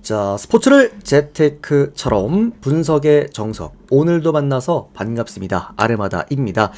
자, 스포츠를 재테크처럼 분석의 정석. 오늘도 만나서 반갑습니다. 아르마다입니다.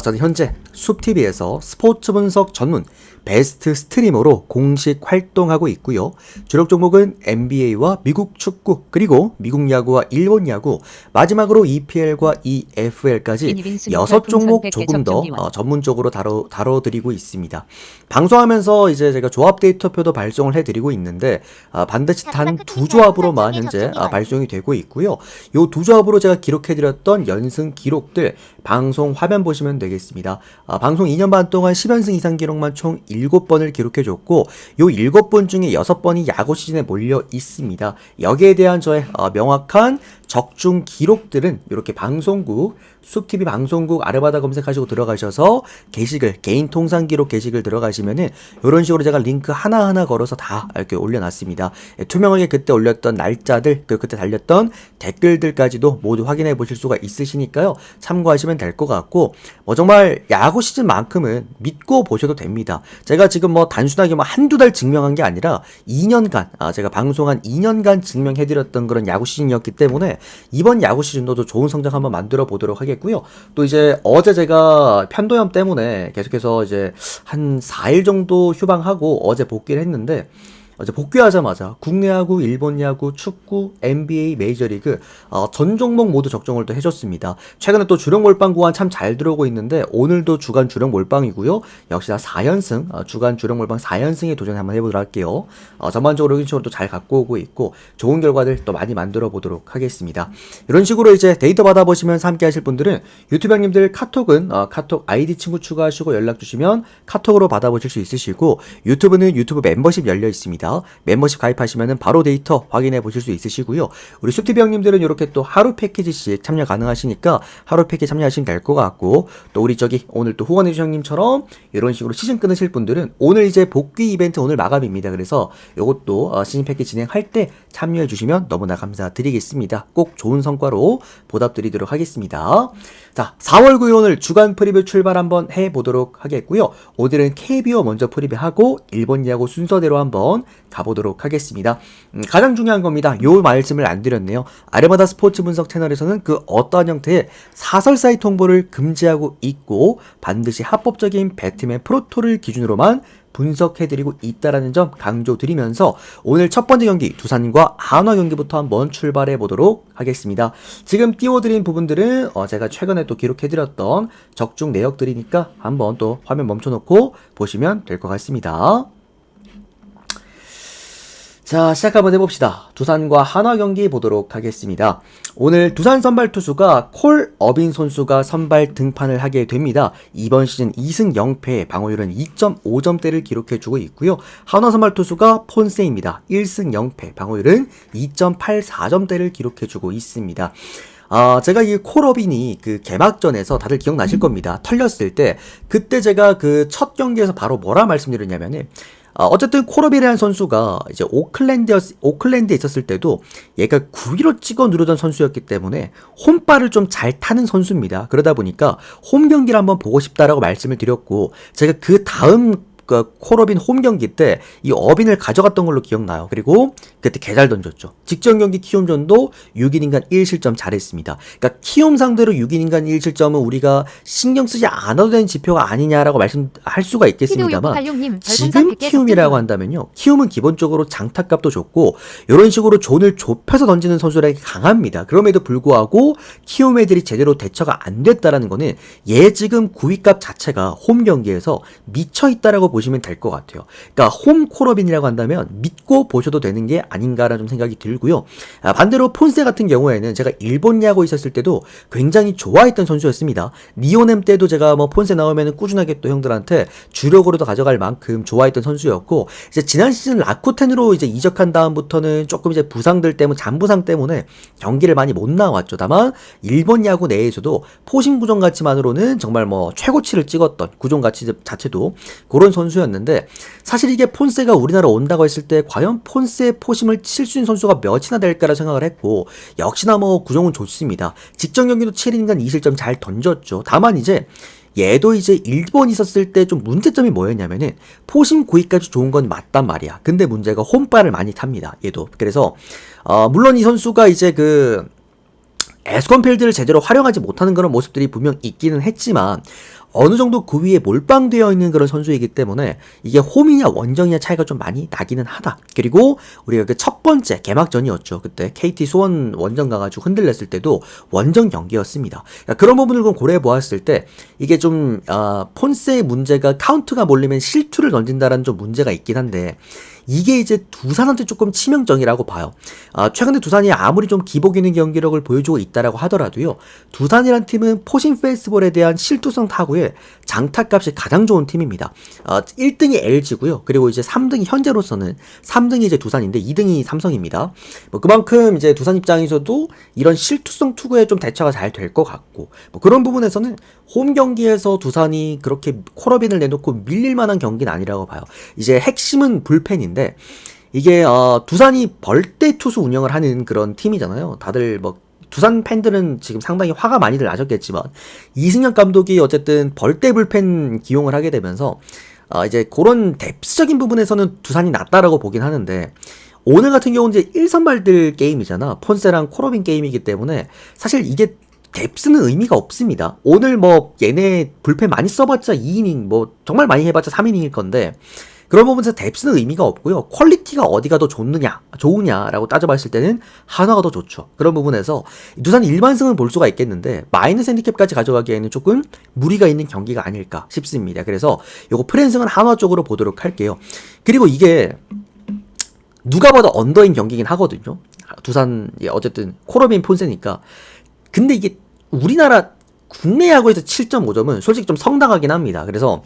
저는 현재 숲TV에서 스포츠 분석 전문 베스트 스트리머로 공식 활동하고 있고요. 주력 종목은 NBA와 미국 축구, 그리고 미국 야구와 일본 야구, 마지막으로 EPL과 EFL까지 6종목 조금 더 전문적으로 다뤄드리고 있습니다. 방송하면서 이제 제가 조합 데이터표도 발송을 해드리고 있는데 반드시 단 두 조합으로만 현재 발송이 되고 있고요. 요 두 조합으로 제가 기록해드렸던 연승 기록들 방송 화면 보시면 되겠습니다. 방송 2년 반 동안 10연승 이상 기록만 총 7번을 기록해줬고 요 7번 중에 6번이 야구 시즌에 몰려 있습니다. 여기에 대한 저의 명확한 적중 기록들은 이렇게 방송국 숲TV 방송국 아르바다 검색하시고 들어가셔서 게시글 개인 통상 기록 게시글 들어가시면은 이런 식으로 제가 링크 하나하나 걸어서 다 이렇게 올려놨습니다. 투명하게 그때 올렸던 날짜들 그때 달렸던 댓글들까지도 모두 확인해 보실 수가 있으시니까요. 참고하시면 될 것 같고 정말 야구 시즌만큼은 믿고 보셔도 됩니다. 제가 지금 단순하게 한두 달 증명한 게 아니라 2년간 제가 방송한 2년간 증명해드렸던 그런 야구 시즌이었기 때문에 이번 야구 시즌도 좀 좋은 성적 한번 만들어 보도록 하겠고요. 또 이제 어제 제가 편도염 때문에 계속해서 이제 한 4일 정도 휴방하고 어제 복귀를 했는데 어제 복귀하자마자 국내 야구, 일본 야구, 축구, NBA, 메이저리그 전 종목 모두 적정을 또 해줬습니다. 최근에 또 주력 몰빵 구간 참 잘 들어오고 있는데 오늘도 주간 주력 몰빵이고요. 역시나 4연승, 주간 주력 몰빵 4연승에 도전 한번 해보도록 할게요. 전반적으로 이런 식으로 또 잘 갖고 오고 있고 좋은 결과들 또 많이 만들어 보도록 하겠습니다. 이런 식으로 이제 데이터 받아보시면서 함께 하실 분들은 유튜브 형님들 카톡은 카톡 아이디 친구 추가하시고 연락 주시면 카톡으로 받아보실 수 있으시고 유튜브는 유튜브 멤버십 열려 있습니다. 멤버십 가입하시면 바로 데이터 확인해 보실 수 있으시고요. 우리 숲TV 형님들은 이렇게 또 하루 패키지씩 참여 가능하시니까 하루 패키지 참여하시면 될 것 같고 또 우리 오늘 또 후원해주신 형님처럼 이런 식으로 시즌 끊으실 분들은 오늘 이제 복귀 이벤트 오늘 마감입니다. 그래서 이것도 시즌 패키지 진행할 때 참여해 주시면 너무나 감사드리겠습니다. 꼭 좋은 성과로 보답드리도록 하겠습니다. 자, 4월 9일 오늘 주간 프리뷰 출발 한번 해보도록 하겠고요. 오늘은 KBO 먼저 프리뷰하고 일본 야구 순서대로 한번 가보도록 하겠습니다. 가장 중요한 겁니다. 요 말씀을 안 드렸네요. 아르마다 스포츠 분석 채널에서는 그 어떠한 형태의 사설 사이트 홍보를 금지하고 있고 반드시 합법적인 배트맨 프로토를 기준으로만 분석해드리고 있다라는 점 강조드리면서 오늘 첫 번째 경기 두산과 한화 경기부터 한번 출발해 보도록 하겠습니다. 지금 띄워드린 부분들은 제가 최근에 또 기록해드렸던 적중 내역들이니까 한번 또 화면 멈춰놓고 보시면 될 것 같습니다. 자, 시작 한번 해봅시다. 두산과 한화 경기 보도록 하겠습니다. 오늘 두산 선발 투수가 콜 어빈 선수가 선발 등판을 하게 됩니다. 이번 시즌 2승 0패, 방어율은 2.5점대를 기록해주고 있고요. 한화 선발 투수가 폰세입니다. 1승 0패, 방어율은 2.84점대를 기록해주고 있습니다. 제가 이 콜어빈이 그 개막전에서 다들 기억나실 겁니다. 털렸을 때 그때 제가 그 첫 경기에서 바로 뭐라 말씀드렸냐면은 어쨌든 콜어빈이라는 선수가 이제 오클랜드에 있었을 때도 얘가 9위로 찍어 누르던 선수였기 때문에 홈발을 좀 잘 타는 선수입니다. 그러다 보니까 홈 경기를 한번 보고 싶다라고 말씀을 드렸고 제가 그 다음 콜어빈 홈 경기 때 이 어빈을 가져갔던 걸로 기억나요. 그리고 그때 개 잘 던졌죠. 직전 경기 키움전도 6이닝간 1실점 잘했습니다. 그러니까 키움 상대로 6이닝간 1실점은 우리가 신경 쓰지 않아도 되는 지표가 아니냐라고 말씀할 수가 있겠습니다만 지금 키움이라고 한다면요. 키움은 기본적으로 장타값도 좋고 이런 식으로 존을 좁혀서 던지는 선수들에게 강합니다. 그럼에도 불구하고 키움 애들이 제대로 대처가 안 됐다라는 거는 얘 지금 9위값 자체가 홈 경기에서 미쳐있다라고 보시면 될 것 같아요. 그러니까 홈 콜어빈이라고 한다면 믿고 보셔도 되는 게 아닌가라는 좀 생각이 들고요. 반대로 폰세 같은 경우에는 제가 일본 야구 있었을 때도 굉장히 좋아했던 선수였습니다. 니오넴 때도 제가 폰세 나오면 꾸준하게 또 형들한테 주력으로도 가져갈 만큼 좋아했던 선수였고 이제 지난 시즌 라쿠텐으로 이제 이적한 다음부터는 조금 이제 부상들 때문에 잔부상 때문에 경기를 많이 못 나왔죠. 다만 일본 야구 내에서도 포심 구종 가치만으로는 정말 최고치를 찍었던 구종 가치 자체도 그런 선수였는데 사실 이게 폰세가 우리나라 온다고 했을 때 과연 폰세의 포심을 칠 수 있는 선수가 몇이나 될까라 생각을 했고 역시나 구종은 좋습니다. 직전 경기도 7이닝간 2실점 잘 던졌죠. 다만 이제 얘도 이제 일본 있었을 때 좀 문제점이 뭐였냐면은 포심 고위까지 좋은 건 맞단 말이야. 근데 문제가 홈발을 많이 탑니다. 얘도. 그래서 물론 이 선수가 이제 그 에스컨 필드를 제대로 활용하지 못하는 그런 모습들이 분명 있기는 했지만 어느 정도 그 위에 몰빵되어 있는 그런 선수이기 때문에 이게 홈이냐 원정이냐 차이가 좀 많이 나기는 하다. 그리고 우리가 그 첫 번째 개막전이었죠. 그때 KT 수원 원정 가가지고 흔들렸을 때도 원정 경기였습니다. 그러니까 그런 부분을 좀 고려해 보았을 때 이게 좀 폰세의 문제가 카운트가 몰리면 실투를 던진다라는 좀 문제가 있긴 한데 이게 이제 두산한테 조금 치명적이라고 봐요. 최근에 두산이 아무리 좀 기복 있는 경기력을 보여주고 있다라고 하더라도요. 두산이란 팀은 포심 페이스볼에 대한 실투성 타구에 장타값이 가장 좋은 팀입니다. 1등이 LG고요. 그리고 이제 3등이 현재로서는 3등이 이제 두산인데 2등이 삼성입니다. 뭐 그만큼 이제 두산 입장에서도 이런 실투성 투구에 좀 대처가 잘 될 것 같고 뭐 그런 부분에서는 홈 경기에서 두산이 그렇게 콜업인을 내놓고 밀릴 만한 경기는 아니라고 봐요. 이제 핵심은 불펜인데 이게 두산이 벌떼 투수 운영을 하는 그런 팀이잖아요. 다들 뭐 두산 팬들은 지금 상당히 화가 많이들 나셨겠지만 이승엽 감독이 어쨌든 벌떼 불펜 기용을 하게 되면서 이제 그런 뎁스적인 부분에서는 두산이 낫다라고 보긴 하는데 오늘 같은 경우는 이제 1선발들 게임이잖아. 폰세랑 콜업인 게임이기 때문에 사실 이게 뎁스는 의미가 없습니다. 오늘 뭐 얘네 불펜 많이 써봤자 2이닝 뭐 정말 많이 해봤자 3이닝일 건데 그런 부분에서 뎁스는 의미가 없고요. 퀄리티가 어디가 더 좋으냐라고 따져봤을 때는 한화가 더 좋죠. 그런 부분에서 두산 일반승은 볼 수가 있겠는데 마이너스 핸디캡까지 가져가기에는 조금 무리가 있는 경기가 아닐까 싶습니다. 그래서 요거 프랜승은 한화 쪽으로 보도록 할게요. 그리고 이게 누가 봐도 언더인 경기긴 하거든요. 두산 어쨌든 콜업인 폰세니까. 근데 이게 우리나라 국내 야구에서 7.5점은 솔직히 좀 성당하긴 합니다. 그래서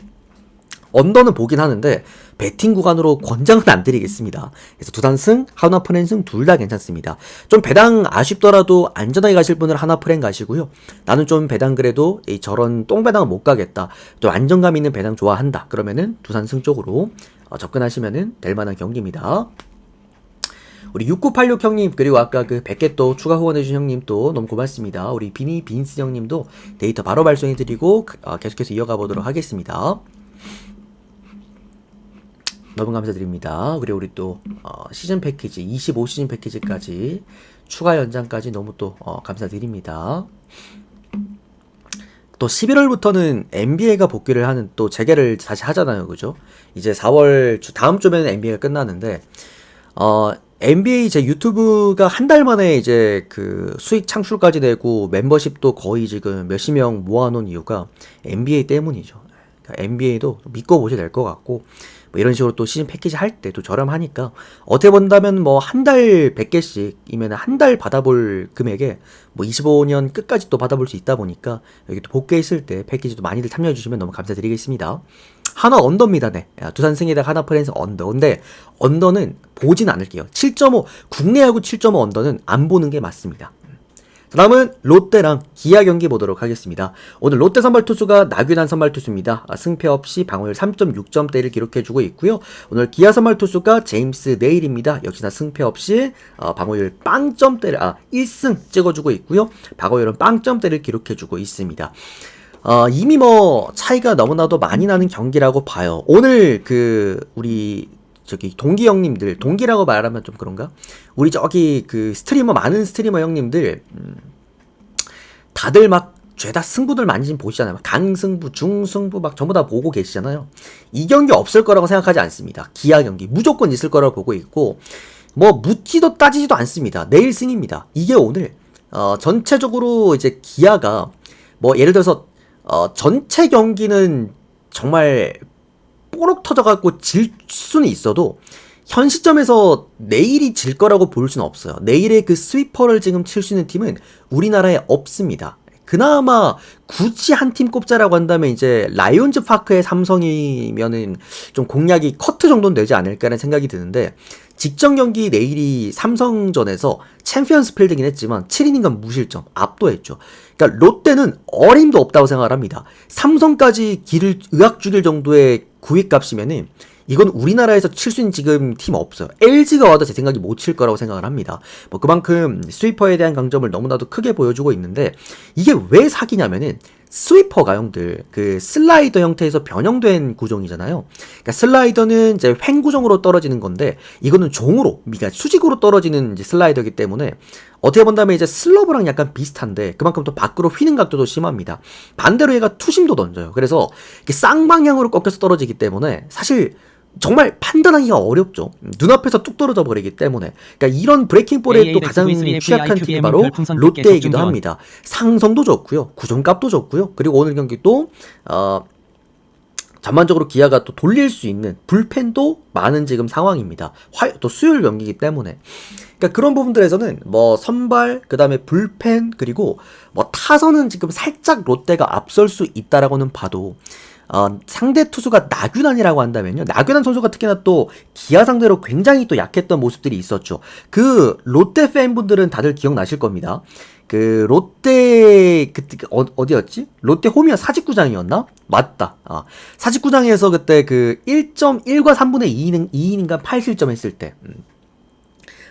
언더는 보긴 하는데 배팅 구간으로 권장은 안 드리겠습니다. 그래서 두산승, 한화 프랜승 둘 다 괜찮습니다. 좀 배당 아쉽더라도 안전하게 가실 분은 한화 프랜 가시고요. 나는 좀 배당 그래도 저런 똥배당은 못 가겠다. 또 안정감 있는 배당 좋아한다. 그러면은 두산승 쪽으로 접근하시면은 될 만한 경기입니다. 우리 6986 형님 그리고 아까 그 100개 또 추가 후원해주신 형님 또 너무 고맙습니다. 우리 비니 빈스 형님도 데이터 바로 발송해드리고 계속해서 이어가 보도록 하겠습니다. 너무 감사드립니다. 그리고 우리 또 시즌 패키지 25시즌 패키지까지 추가 연장까지 너무 또 감사드립니다. 또 11월부터는 NBA가 복귀를 하는 또 재개를 다시 하잖아요. 그죠? 이제 4월 다음 주면은 NBA가 끝나는데 NBA 제 유튜브가 한 달 만에 이제 그 수익 창출까지 되고 멤버십도 거의 지금 몇십 명 모아놓은 이유가 NBA 때문이죠. 그러니까 NBA도 믿고 보셔야 될 것 같고 뭐 이런 식으로 또 시즌 패키지 할 때 또 저렴하니까 어떻게 본다면 뭐 한 달 100개씩이면 한 달 받아볼 금액에 뭐 25년 끝까지 또 받아볼 수 있다 보니까 여기 또 복귀했을 때 패키지도 많이들 참여해 주시면 너무 감사드리겠습니다. 한화 언더입니다. 네. 두산 승에다가 한화 프랜스 언더. 근데 언더는 보진 않을게요. 7.5 국내 야구 7.5 언더는 안 보는 게 맞습니다. 다음은 롯데랑 기아 경기 보도록 하겠습니다. 오늘 롯데 선발 투수가 나균환 선발 투수입니다. 승패 없이 방어율 3.6점대를 기록해주고 있고요. 오늘 기아 선발 투수가 제임스 네일입니다. 역시나 승패 없이 방어율 빵점대를 1승 찍어주고 있고요. 방어율은 빵점대를 기록해주고 있습니다. 이미 뭐 차이가 너무나도 많이 나는 경기라고 봐요. 오늘 그 우리 저기 동기 형님들, 동기라고 말하면 좀 그런가? 우리 저기 그 많은 스트리머 형님들 다들 막 죄다 승부들 많이 좀 보시잖아요. 강승부, 중승부 막 전부 다 보고 계시잖아요. 이 경기 없을 거라고 생각하지 않습니다. 기아 경기 무조건 있을 거라고 보고 있고 뭐 묻지도 따지지도 않습니다. 내일 승입니다. 이게 오늘 전체적으로 이제 기아가 뭐 예를 들어서 전체 경기는 정말 뽀록 터져갖고 질 수는 있어도 현 시점에서 내일이 질 거라고 볼 수는 없어요. 내일의 그 스위퍼를 지금 칠 수 있는 팀은 우리나라에 없습니다. 그나마 굳이 한 팀 꼽자라고 한다면 이제 라이온즈 파크의 삼성이면은 좀 공략이 커트 정도는 되지 않을까라는 생각이 드는데 직전 경기 내일이 삼성전에서 챔피언스 필드긴 했지만 7이닝간 무실점 압도했죠. 그러니까 롯데는 어림도 없다고 생각을 합니다. 삼성까지 길을 의학 죽일 정도의 구위값이면은 이건 우리나라에서 칠 수 있는 지금 팀 없어요. LG가 와도 제 생각이 못 칠 거라고 생각을 합니다. 뭐 그만큼 스위퍼에 대한 강점을 너무나도 크게 보여주고 있는데 이게 왜 사기냐면은 스위퍼가 형들 그 슬라이더 형태에서 변형된 구종이잖아요. 그러니까 슬라이더는 이제 횡 구종으로 떨어지는 건데 이거는 종으로, 그러니까 수직으로 떨어지는 이제 슬라이더이기 때문에 어떻게 본다면 이제 슬러브랑 약간 비슷한데 그만큼 또 밖으로 휘는 각도도 심합니다. 반대로 얘가 투심도 던져요. 그래서 이게 쌍방향으로 꺾여서 떨어지기 때문에 사실 정말 판단하기가 어렵죠. 눈앞에서 뚝 떨어져 버리기 때문에. 그러니까 이런 브레이킹볼에 또 가장 취약한 팀이 바로 롯데이기도 합니다. 상성도 좋고요, 구종값도 좋고요. 그리고 오늘 경기 또 전반적으로 기아가 또 돌릴 수 있는 불펜도 많은 지금 상황입니다. 또 수요일 경기이기 때문에. 그러니까 그런 부분들에서는 뭐 선발, 그 다음에 불펜, 그리고 뭐 타선은 지금 살짝 롯데가 앞설 수 있다라고는 봐도 상대 투수가 나균환이라고 한다면요. 나균환 선수가 특히나 또 기아 상대로 굉장히 또 약했던 모습들이 있었죠. 그 롯데 팬분들은 다들 기억나실 겁니다. 그 롯데 그때 어디였지? 롯데 홈이야 사직구장이었나? 맞다. 사직구장에서 그때 그 1.1과 3분의 2이닝가 8실점 했을 때.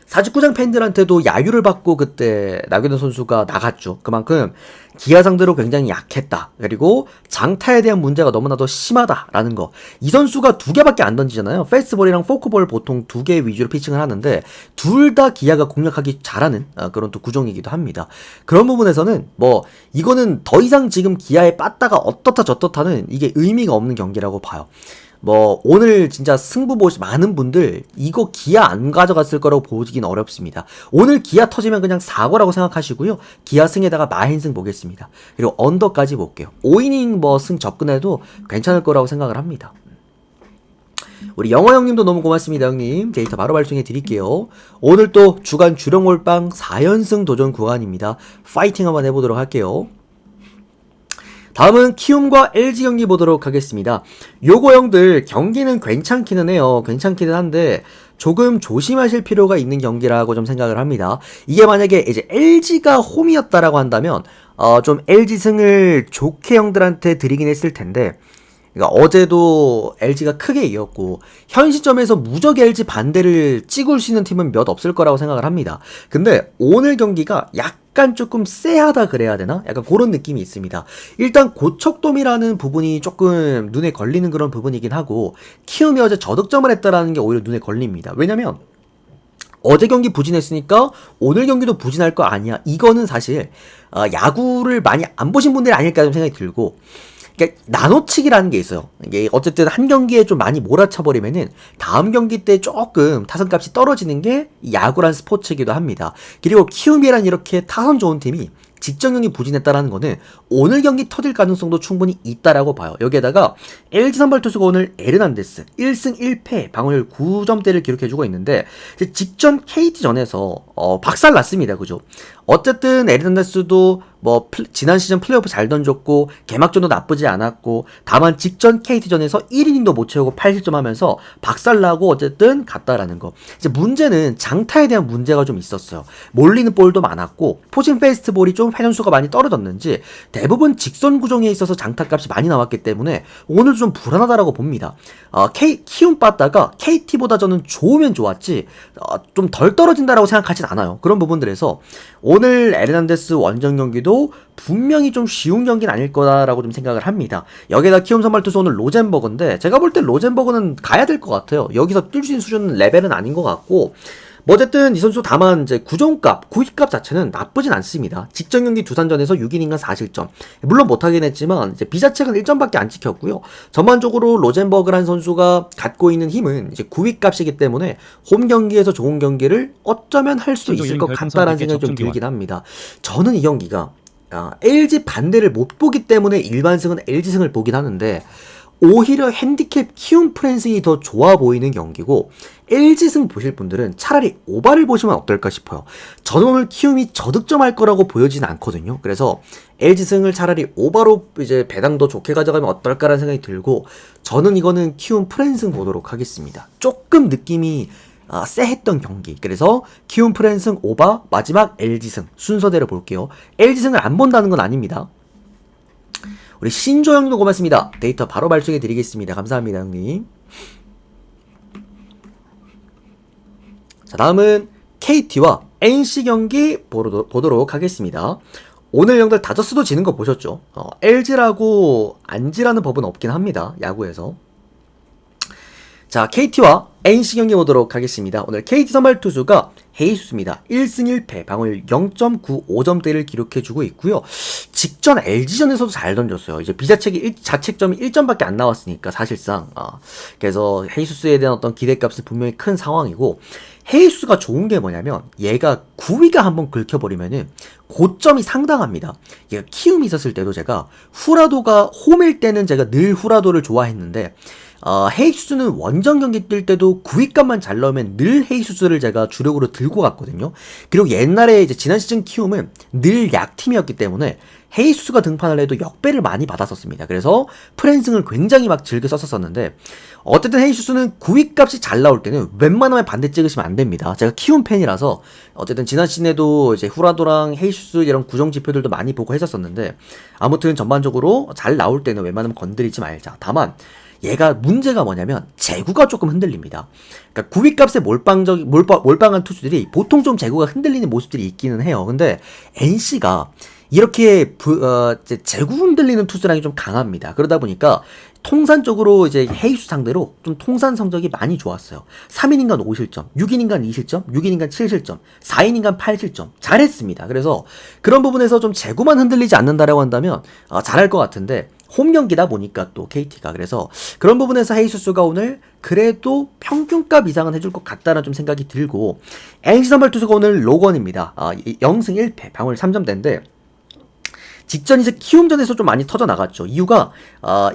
사직구장 팬들한테도 야유를 받고 그때 나균환 선수가 나갔죠. 그만큼 기아 상대로 굉장히 약했다. 그리고 장타에 대한 문제가 너무나도 심하다라는 거. 이 선수가 2개밖에 안 던지잖아요. 페스트볼이랑 포크볼 보통 2개 위주로 피칭을 하는데 둘 다 기아가 공략하기 잘하는 그런 또 구종이기도 합니다. 그런 부분에서는 뭐 이거는 더 이상 지금 기아에 빠따가 어떻다 저떻다는 이게 의미가 없는 경기라고 봐요. 뭐 오늘 진짜 승부 보시 많은 분들 이거 기아 안 가져갔을 거라고 보기는 어렵습니다. 오늘 기아 터지면 그냥 사고라고 생각하시고요. 기아 승에다가 마인승 보겠습니다. 그리고 언더까지 볼게요. 5이닝 뭐 승 접근해도 괜찮을 거라고 생각을 합니다. 우리 영어 형님도 너무 고맙습니다. 형님 데이터 바로 발송해 드릴게요. 오늘 또 주간 주령몰빵 4연승 도전 구간입니다. 파이팅 한번 해보도록 할게요. 다음은 키움과 LG 경기 보도록 하겠습니다. 요거 형들 경기는 괜찮기는 해요. 괜찮기는 한데 조금 조심하실 필요가 있는 경기라고 좀 생각을 합니다. 이게 만약에 이제 LG가 홈이었다라고 한다면 좀 LG 승을 좋게 형들한테 드리긴 했을 텐데, 그러니까 어제도 LG가 크게 이겼고 현 시점에서 무적 LG 반대를 찍을 수 있는 팀은 몇 없을 거라고 생각을 합니다. 근데 오늘 경기가 약간 조금 쎄하다 그래야 되나? 약간 그런 느낌이 있습니다. 일단 고척돔이라는 부분이 조금 눈에 걸리는 그런 부분이긴 하고 키움이 어제 저득점을 했다라는 게 오히려 눈에 걸립니다. 왜냐면 어제 경기 부진했으니까 오늘 경기도 부진할 거 아니야. 이거는 사실 야구를 많이 안 보신 분들이 아닐까 좀 생각이 들고, 그러니까 나노치기라는 게 있어요. 이게 어쨌든 한 경기에 좀 많이 몰아쳐버리면은 다음 경기 때 조금 타선값이 떨어지는 게 야구란 스포츠이기도 합니다. 그리고 키움이란 이렇게 타선 좋은 팀이 직전 경기 부진했다라는 거는 오늘 경기 터질 가능성도 충분히 있다라고 봐요. 여기에다가 LG 선발 투수가 오늘 에르난데스 1승 1패 방어율 9점대를 기록해주고 있는데 직전 KT전에서 박살났습니다. 그죠? 어쨌든 에르난데스도 뭐 지난 시즌 플레이오프 잘 던졌고 개막전도 나쁘지 않았고, 다만 직전 KT전에서 1이닝도 못 채우고 8실점 하면서 박살나고 어쨌든 갔다라는 거. 이제 문제는 장타에 대한 문제가 좀 있었어요. 몰리는 볼도 많았고 포진 페이스트볼이 좀 회전수가 많이 떨어졌는지 대부분 직선 구종에 있어서 장타값이 많이 나왔기 때문에 오늘 좀 불안하다라고 봅니다. 키움 빠따가 KT보다 저는 좋으면 좋았지 좀 덜 떨어진다라고 생각하진 않아요. 그런 부분들에서 오늘 에르난데스 원정 경기도 분명히 좀 쉬운 경기는 아닐 거다라고 좀 생각을 합니다. 여기에다 키움 선발 투수 오늘 로젠버그인데 제가 볼 때 로젠버그는 가야 될 것 같아요. 여기서 뛸 수 있는 수준 레벨은 아닌 것 같고, 뭐 어쨌든 이 선수 다만 이제 구종값, 구위값 자체는 나쁘진 않습니다. 직전 경기 두산전에서 6이닝간 4실점. 물론 못하긴 했지만 이제 비자책은 1점밖에 안 찍혔고요. 전반적으로 로젠버그라는 선수가 갖고 있는 힘은 이제 구위값이기 때문에 홈 경기에서 좋은 경기를 어쩌면 할 수 있을 것 같다라는 생각이 좀 들긴 합니다. 저는 이 경기가 LG 반대를 못 보기 때문에 일반승은 LG승을 보긴 하는데 오히려 핸디캡 키움 프랜승이 더 좋아 보이는 경기고, LG승 보실 분들은 차라리 오바를 보시면 어떨까 싶어요. 저는 오늘 키움이 저득점할 거라고 보여지는 않거든요. 그래서 LG승을 차라리 오바로 이제 배당 더 좋게 가져가면 어떨까라는 생각이 들고, 저는 이거는 키움 프랜승 보도록 하겠습니다. 조금 느낌이 쎄했던 경기. 그래서 키움 프랜승 오바, 마지막 LG승 순서대로 볼게요. LG승을 안 본다는 건 아닙니다. 우리 신조 형님도 고맙습니다. 데이터 바로 발송해 드리겠습니다. 감사합니다, 형님. 자, 다음은 KT와 NC 경기 보도록 하겠습니다. 오늘 형들 다저스도 지는 거 보셨죠? LG라고 안 지라는 법은 없긴 합니다. 야구에서. 자, KT와 NC 경기 보도록 하겠습니다. 오늘 KT 선발 투수가 헤이수스입니다. 1승 1패, 방어율 0.95점대를 기록해주고 있고요. 직전 LG전에서도 잘 던졌어요. 이제 자책점이 1점밖에 안 나왔으니까 사실상 그래서 헤이수스에 대한 어떤 기대값은 분명히 큰 상황이고, 헤이수스가 좋은 게 뭐냐면 얘가 구위가 한번 긁혀버리면은 고점이 상당합니다. 얘가 키움이 있었을 때도 제가 후라도가 홈일 때는 제가 늘 후라도를 좋아했는데, 헤이수스는 원정 경기 뛸 때도 구위값만 잘 넣으면 늘 헤이수스를 제가 주력으로 들고 갔거든요. 그리고 옛날에 이제 지난 시즌 키움은 늘 약팀이었기 때문에 헤이수스가 등판을 해도 역배를 많이 받았었습니다. 그래서 프랜승을 굉장히 막 즐겨 썼었는데, 어쨌든 헤이수스는 구위값이 잘 나올 때는 웬만하면 반대 찍으시면 안 됩니다. 제가 키움 팬이라서 어쨌든 지난 시즌에도 이제 후라도랑 헤이수스 이런 구정 지표들도 많이 보고 했었었는데, 아무튼 전반적으로 잘 나올 때는 웬만하면 건드리지 말자. 다만 얘가 문제가 뭐냐면 제구가 조금 흔들립니다. 그러니까 구위값에 몰빵한 투수들이 보통 좀 제구가 흔들리는 모습들이 있기는 해요. 근데 NC가 이렇게 제구 흔들리는 투수랑이 좀 강합니다. 그러다 보니까 통산적으로 이제 헤이수 상대로 좀 통산 성적이 많이 좋았어요. 3이닝간 5실점, 6이닝간 2실점, 6이닝간 7실점, 4이닝간 8실점 잘했습니다. 그래서 그런 부분에서 좀 제구만 흔들리지 않는다라고 한다면 잘할 것 같은데, 홈 경기다 보니까 또 KT가, 그래서 그런 부분에서 헤이수스가 오늘 그래도 평균값 이상은 해줄 것 같다는 좀 생각이 들고, NC 선발 투수가 오늘 로건입니다. 0승 1패, 방어율 3점대인데 직전 이제 키움전에서 좀 많이 터져 나갔죠. 이유가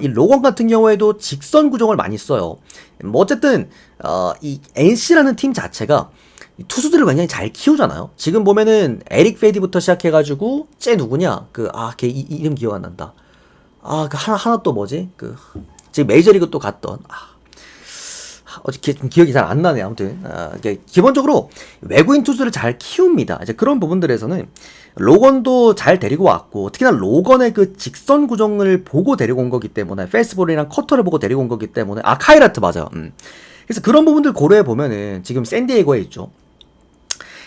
이 로건 같은 경우에도 직선 구종을 많이 써요. 뭐 어쨌든 이 NC라는 팀 자체가 투수들을 굉장히 잘 키우잖아요. 지금 보면은 에릭 페디부터 시작해가지고 쟤 누구냐? 걔 이름 기억 안 난다. 하나 또 뭐지? 지금 메이저리그 또 갔던 어제 좀 기억이 잘 안 나네. 아무튼 기본적으로 외국인 투수를 잘 키웁니다. 이제 그런 부분들에서는 로건도 잘 데리고 왔고, 특히나 로건의 그 직선 구종을 보고 데리고 온 거기 때문에, 페스트볼이랑 커터를 보고 데리고 온 거기 때문에, 카이라트 맞아요. 그래서 그런 부분들 고려해 보면은 지금 샌디에고에 있죠.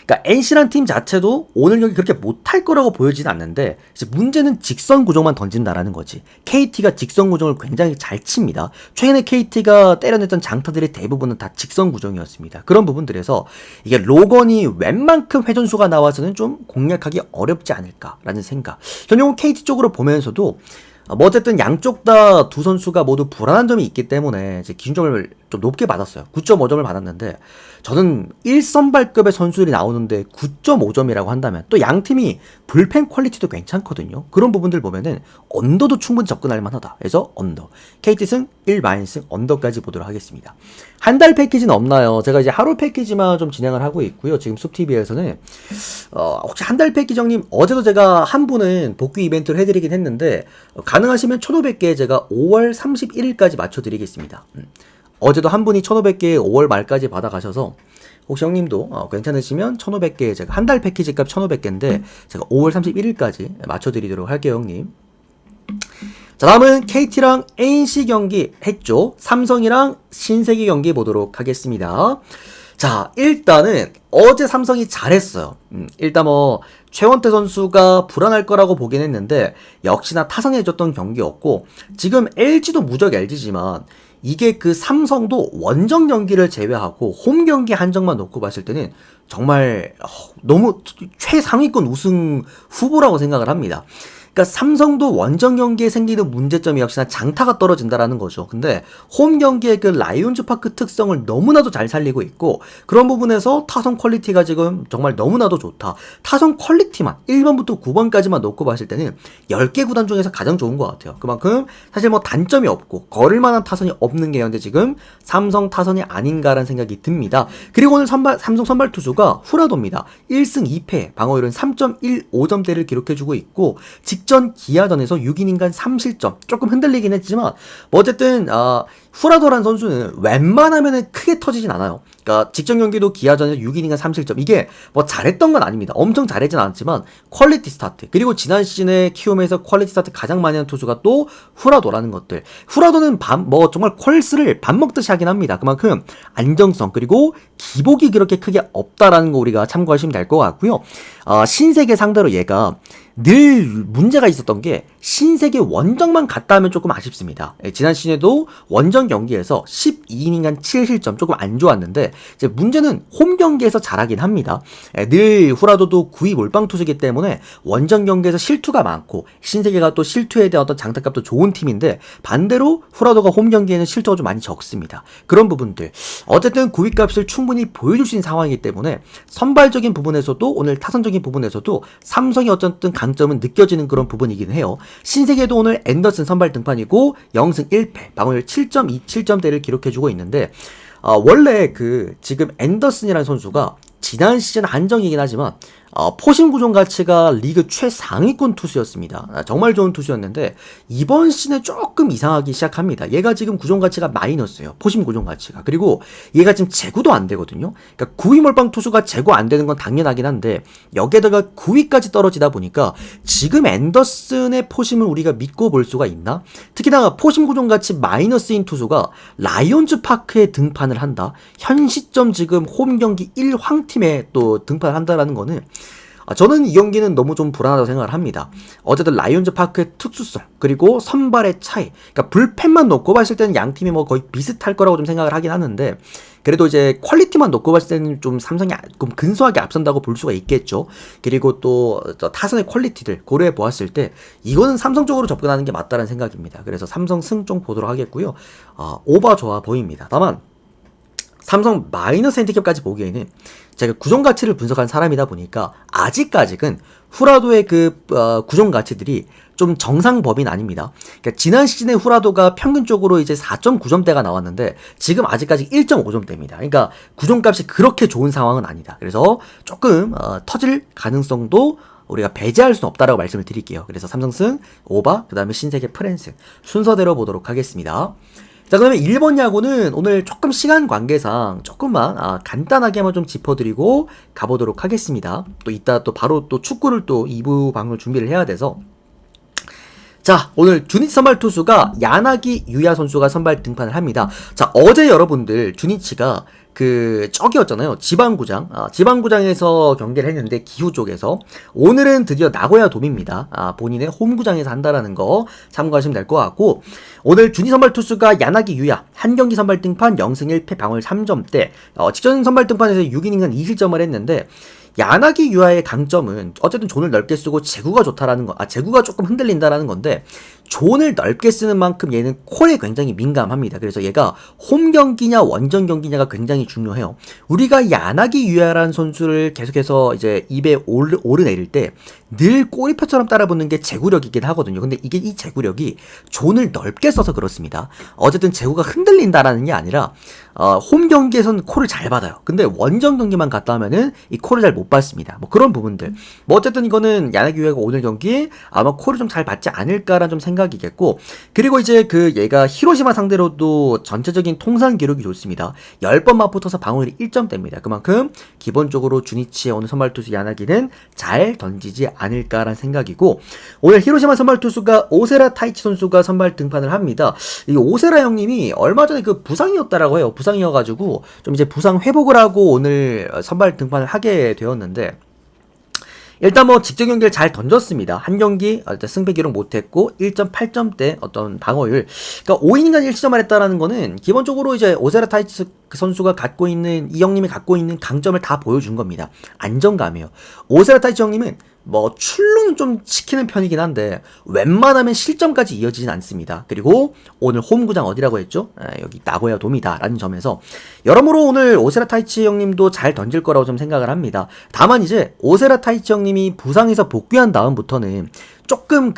그러니까 NC란 팀 자체도 오늘 경기 그렇게 못할 거라고 보여지는 않는데, 이제 문제는 직선 구종만 던진다라는 거지. KT가 직선 구종을 굉장히 잘 칩니다. 최근에 KT가 때려냈던 장타들의 대부분은 다 직선 구종이었습니다. 그런 부분들에서 이게 로건이 웬만큼 회전수가 나와서는 좀 공략하기 어렵지 않을까라는 생각. 전용 KT 쪽으로 보면서도 뭐 어쨌든 양쪽 다 두 선수가 모두 불안한 점이 있기 때문에 이제 기준점을 좀 높게 받았어요. 9.5점을 받았는데, 저는 1선발급의 선수들이 나오는데 9.5점이라고 한다면 또 양팀이 불펜 퀄리티도 괜찮거든요. 그런 부분들 보면은 언더도 충분히 접근할 만하다. 그래서 언더. KT승 1-승 언더까지 보도록 하겠습니다. 한 달 패키지는 없나요? 제가 이제 하루 패키지만 좀 진행을 하고 있고요. 지금 숲TV에서는 혹시 한 달 패키지 형님, 어제도 제가 한 분은 복귀 이벤트를 해드리긴 했는데 가능하시면 1,500개 제가 5월 31일까지 맞춰드리겠습니다. 어제도 한 분이 1,500개 5월 말까지 받아가셔서 혹시 형님도 괜찮으시면 1,500개 제가 한 달 패키지 값 1,500개인데 제가 5월 31일까지 맞춰드리도록 할게요, 형님. 자, 다음은 KT랑 NC 경기 했죠. 삼성이랑 신세계 경기 보도록 하겠습니다. 자, 일단은 어제 삼성이 잘했어요. 일단 최원태 선수가 불안할 거라고 보긴 했는데 역시나 타선해줬던 경기였고, 지금 LG도 무적 LG지만 이게 그 삼성도 원정 경기를 제외하고 홈 경기 한정만 놓고 봤을 때는 정말 너무 최상위권 우승 후보라고 생각을 합니다. 그러니까 삼성도 원정 경기에 생기는 문제점이 역시나 장타가 떨어진다라는 거죠. 근데 홈 경기의 그 라이온즈 파크 특성을 너무나도 잘 살리고 있고, 그런 부분에서 타선 퀄리티가 지금 정말 너무나도 좋다. 타선 퀄리티만 1번부터 9번까지만 놓고 봤을 때는 10개 구단 중에서 가장 좋은 것 같아요. 그만큼 사실 단점이 없고 거를 만한 타선이 없는 게 현재 지금 삼성 타선이 아닌가라는 생각이 듭니다. 그리고 오늘 삼성 선발 투수가 후라도입니다. 1승 2패, 방어율은 3.15점대를 기록해주고 있고, 직전 기아전에서 6이닝간 3실점, 조금 흔들리긴 했지만 어쨌든 후라도란 선수는 웬만하면은 크게 터지진 않아요. 그러니까 그러니까 직전 경기도 기아전에서 6이닝과 3실점. 이게 뭐 잘했던 건 아닙니다. 엄청 잘하진 않았지만 퀄리티 스타트. 그리고 지난 시즌에 키움에서 퀄리티 스타트 가장 많이 한 투수가 또 후라도라는 것들. 후라도는 뭐 정말 퀄스를 밥 먹듯이 하긴 합니다. 그만큼 안정성 그리고 기복이 그렇게 크게 없다라는 거 우리가 참고하시면 될 것 같고요. 신세계 상대로 얘가 늘 문제가 있었던 게 신세계 원정만 갔다 하면 조금 아쉽습니다. 지난 시즌에도 원정 경기에서 12이닝간 7실점 조금 안 좋았는데 이제 문제는 홈 경기에서 잘하긴 합니다. 늘 후라도도 9위 몰빵 투수이기 때문에 원정 경기에서 실투가 많고 신세계가 또 실투에 대한 어떤 장타값도 좋은 팀인데 반대로 후라도가 홈 경기에는 실투가 좀 많이 적습니다. 그런 부분들 어쨌든 9위 값을 충분히 보여줄 수 있는 상황이기 때문에 선발적인 부분에서도 오늘 타선적인 부분에서도 삼성이 어쨌든 강점은 느껴지는 그런 부분이긴 해요. 신세계도 오늘 앤더슨 선발 등판이고 0승 1패, 방어율 7.27점대를 기록해주고 있는데 원래 지금 앤더슨이라는 선수가 지난 시즌 한정이긴 하지만 포심 구종 가치가 리그 최상위권 투수였습니다. 정말 좋은 투수였는데 이번 시즌에 조금 이상하기 시작합니다. 얘가 지금 구종 가치가 마이너스예요. 포심 구종 가치가. 그리고 얘가 지금 제구도 안 되거든요. 그러니까 9위 몰빵 투수가 제구 안 되는 건 당연하긴 한데 여기에다가 9위까지 떨어지다 보니까 지금 앤더슨의 포심을 우리가 믿고 볼 수가 있나? 특히나 포심 구종 가치 마이너스인 투수가 라이온즈 파크에 등판을 한다. 현 시점 지금 홈 경기 1황팀에 또 등판을 한다라는 거는 저는 이 경기는 너무 좀 불안하다고 생각을 합니다. 어쨌든 라이온즈 파크의 특수성 그리고 선발의 차이, 그러니까 불펜만 놓고 봤을 때는 양 팀이 뭐 거의 비슷할 거라고 좀 생각을 하긴 하는데 그래도 이제 퀄리티만 놓고 봤을 때는 좀 삼성이 좀 근소하게 앞선다고 볼 수가 있겠죠. 그리고 또 타선의 퀄리티들 고려해 보았을 때 이거는 삼성 쪽으로 접근하는 게 맞다는 생각입니다. 그래서 삼성 승 좀 보도록 하겠고요. 오버 좋아 보입니다. 다만 삼성 마이너스 핸디캡까지 보기에는 제가 구종 가치를 분석한 사람이다 보니까 아직까지는 후라도의 구종 가치들이 좀 정상 범위는 아닙니다. 그러니까 지난 시즌에 후라도가 평균적으로 이제 4.9점대가 나왔는데 지금 아직까지 1.5점대입니다. 그러니까 구종값이 그렇게 좋은 상황은 아니다. 그래서 조금 터질 가능성도 우리가 배제할 수는 없다라고 말씀을 드릴게요. 그래서 삼성승, 오바, 그 다음에 신세계 프랜스 순서대로 보도록 하겠습니다. 자, 그러면 일본 야구는 오늘 조금 시간 관계상 조금만 간단하게만 좀 짚어드리고 가보도록 하겠습니다. 또 이따 또 바로 또 축구를 또 2부 방송을 준비를 해야 돼서 자, 오늘 주니치 선발 투수가 야나기 유야 선수가 선발 등판을 합니다. 자, 어제 여러분들 주니치가 저기였잖아요. 지방구장에서 경기를 했는데 기후 쪽에서 오늘은 드디어 나고야 돔입니다. 본인의 홈구장에서 한다라는 거 참고하시면 될 것 같고 오늘 주니 선발 투수가 야나기 유야 한 경기 선발 등판 0승 1패 방어율 3점대 직전 선발 등판에서 6이닝간 2실점을 했는데 야나기 유아의 강점은 어쨌든 존을 넓게 쓰고 제구가 좋다라는 거, 제구가 조금 흔들린다라는 건데 존을 넓게 쓰는 만큼 얘는 콜에 굉장히 민감합니다. 그래서 얘가 홈 경기냐 원정 경기냐가 굉장히 중요해요. 우리가 야나기 유아라는 선수를 계속해서 이제 입에 오르내릴 때 늘 꼬리표처럼 따라붙는 게 제구력이긴 하거든요. 근데 이게 이 제구력이 존을 넓게 써서 그렇습니다. 어쨌든 제구가 흔들린다라는 게 아니라 홈 경기에서는 콜을 잘 받아요. 근데 원정 경기만 갔다 하면은 이 콜을 잘 못 받습니다. 뭐 그런 부분들. 뭐 어쨌든 이거는 야나기 유아가 오늘 경기 아마 콜을 좀 잘 받지 않을까라는 좀 생각이겠고 그리고 이제 얘가 히로시마 상대로도 전체적인 통산 기록이 좋습니다. 10번 맞붙어서 방어율이 1점대입니다. 그만큼 기본적으로 주니치의 오늘 선발 투수 야나기는 잘 던지지 않을까라는 생각이고 오늘 히로시마 선발 투수가 오세라 타이치 선수가 선발 등판을 합니다. 이 오세라 형님이 얼마 전에 부상이었다라고 해요. 부상이어가지고 좀 이제 부상 회복을 하고 오늘 선발 등판을 하게 되었는데 일단 뭐 직전 경기를 잘 던졌습니다. 한 경기 승패 기록 못했고 1.8점대 어떤 방어율. 그러니까 5이닝간 1시점을 했다라는 거는 기본적으로 이제 오세라 타이치 선수가 갖고 있는 이 형님이 갖고 있는 강점을 다 보여준 겁니다. 안정감이에요. 오세라 타이치 형님은 뭐 출루는 좀 시키는 편이긴 한데 웬만하면 실점까지 이어지진 않습니다. 그리고 오늘 홈구장 어디라고 했죠? 여기 나고야 돔이다 라는 점에서 여러모로 오늘 오세라 타이치 형님도 잘 던질 거라고 좀 생각을 합니다. 다만 이제 오세라 타이치 형님이 부상에서 복귀한 다음부터는 조금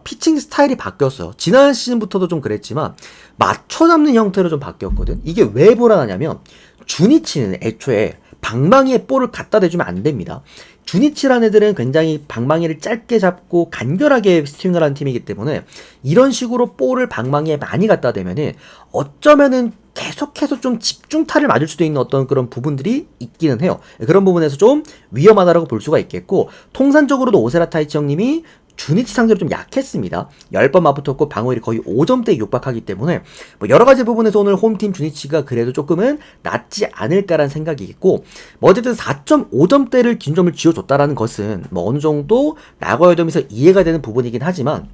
피칭 스타일이 바뀌었어요. 지난 시즌부터도 좀 그랬지만 맞춰 잡는 형태로 좀 바뀌었거든. 이게 왜 불안하냐면 주니치는 애초에 방망이에 볼을 갖다 대주면 안 됩니다. 주니치라는 애들은 굉장히 방망이를 짧게 잡고 간결하게 스윙을 하는 팀이기 때문에 이런 식으로 볼을 방망이에 많이 갖다 대면은 어쩌면은 계속해서 좀 집중타를 맞을 수도 있는 어떤 그런 부분들이 있기는 해요. 그런 부분에서 좀 위험하다라고 볼 수가 있겠고, 통산적으로도 오세라 타이치 형님이 주니치 상대로 좀 약했습니다. 10번 맞붙었고 방어율이 거의 5점대에 육박하기 때문에 뭐 여러가지 부분에서 오늘 홈팀 주니치가 그래도 조금은 낫지 않을까라는 생각이 있고, 뭐 어쨌든 4.5점대를 기준점을 지어줬다라는 것은 뭐 어느정도 나고야 점에서 이해가 되는 부분이긴 하지만,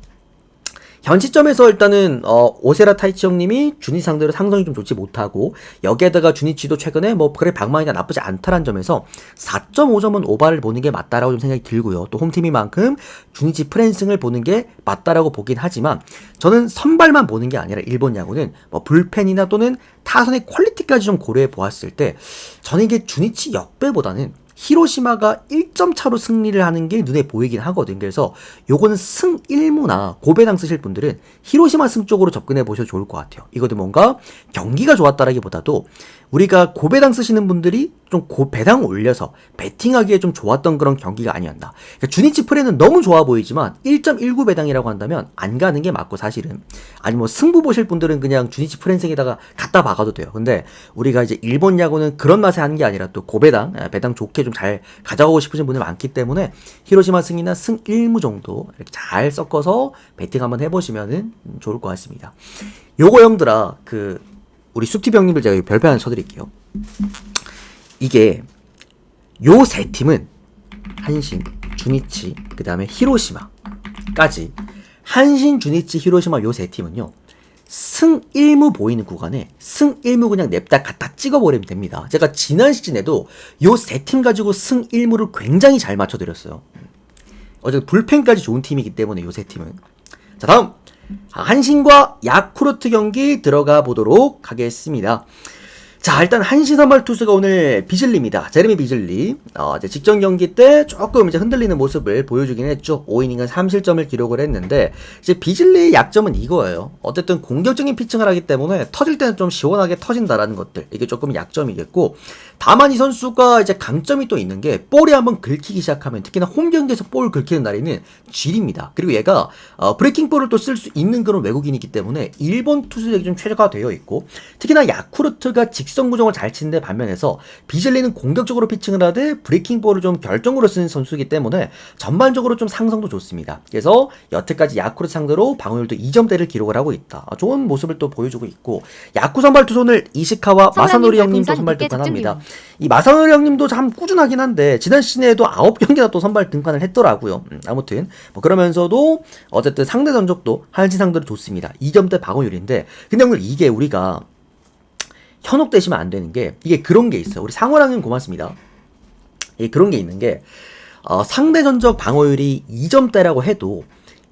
현 시점에서 일단은 오세라 타이치 형님이 주니치 상대로 상성이 좀 좋지 못하고, 여기에다가 주니치도 최근에 뭐 그래 방망이가 나쁘지 않다라는 점에서 4.5점은 오바를 보는 게 맞다라고 좀 생각이 들고요. 또 홈팀이만큼 주니치 프랜승을 보는 게 맞다라고 보긴 하지만, 저는 선발만 보는 게 아니라 일본 야구는 뭐 불펜이나 또는 타선의 퀄리티까지 좀 고려해 보았을 때 저는 이게 주니치 역배보다는 히로시마가 1점 차로 승리를 하는 게 눈에 보이긴 하거든. 그래서 요거는 승 1무나 고배당 쓰실 분들은 히로시마 승 쪽으로 접근해 보셔도 좋을 것 같아요. 이것도 뭔가 경기가 좋았다라기보다도 우리가 고배당 쓰시는 분들이 좀 고배당 올려서 배팅하기에 좀 좋았던 그런 경기가 아니었나. 그러니까 주니치 프레는 너무 좋아 보이지만 1.19 배당이라고 한다면 안 가는 게 맞고, 사실은 아니 뭐 승부 보실 분들은 그냥 주니치 프랜승에다가 갖다 박아도 돼요. 근데 우리가 이제 일본 야구는 그런 맛에 하는 게 아니라 또 고배당 배당 좋게 좀 잘 가져가고 싶으신 분들 많기 때문에 히로시마 승이나 승 1무 정도 이렇게 잘 섞어서 배팅 한번 해보시면은 좋을 것 같습니다. 요거 형들아, 우리 숲티비 형님들 제가 별표 하나 쳐드릴게요. 이게 요 세 팀은 한신, 주니치, 그 다음에 히로시마까지, 한신, 주니치, 히로시마 요 세 팀은요 승 1무 보이는 구간에 승 1무 그냥 냅다 갖다 찍어버리면 됩니다. 제가 지난 시즌에도 요 세 팀 가지고 승 1무를 굉장히 잘 맞춰드렸어요. 어쨌든 불펜까지 좋은 팀이기 때문에 요 세 팀은. 자, 다음 한신과 야쿠르트 경기 들어가 보도록 하겠습니다. 자, 일단 한신 선발 투수가 오늘 비즐리입니다. 제레미 비즐리. 이제 직전 경기 때 조금 이제 흔들리는 모습을 보여주긴 했죠. 5이닝은 3실점을 기록을 했는데, 이제 비즐리의 약점은 이거예요. 어쨌든 공격적인 피칭을 하기 때문에 터질 때는 좀 시원하게 터진다라는 것들. 이게 조금 약점이겠고, 다만 이 선수가 이제 강점이 또 있는 게, 볼이 한번 긁히기 시작하면, 특히나 홈 경기에서 볼 긁히는 날에는 쥐립니다. 그리고 얘가 브레이킹 볼을 또 쓸 수 있는 그런 외국인이기 때문에 일본 투수에게 좀 최적화되어 있고, 특히나 야쿠르트가 직선 구종을 잘 치는데 반면에서 비즐리는 공격적으로 피칭을 하되 브레이킹 볼을 좀 결정으로 쓰는 선수이기 때문에 전반적으로 좀 상성도 좋습니다. 그래서 여태까지 야쿠르트 상대로 방어율도 2점대를 기록을 하고 있다. 좋은 모습을 또 보여주고 있고, 야쿠 선발 투수는 이시카와 마사노리 형님도 선발 등판합니다. 이 마사노리 형님도 참 꾸준하긴 한데 지난 시즌에도 9경기나 또 선발 등판을 했더라고요. 아무튼 뭐 그러면서도 어쨌든 상대 전적도 한신 상대로 좋습니다. 2점대 방어율인데, 근데 오늘 이게 우리가 현혹되시면 안 되는 게, 이게 그런 게 있어요. 우리 상호랑님 고맙습니다. 이게 그런 게 있는 게, 상대 전적 방어율이 2점대라고 해도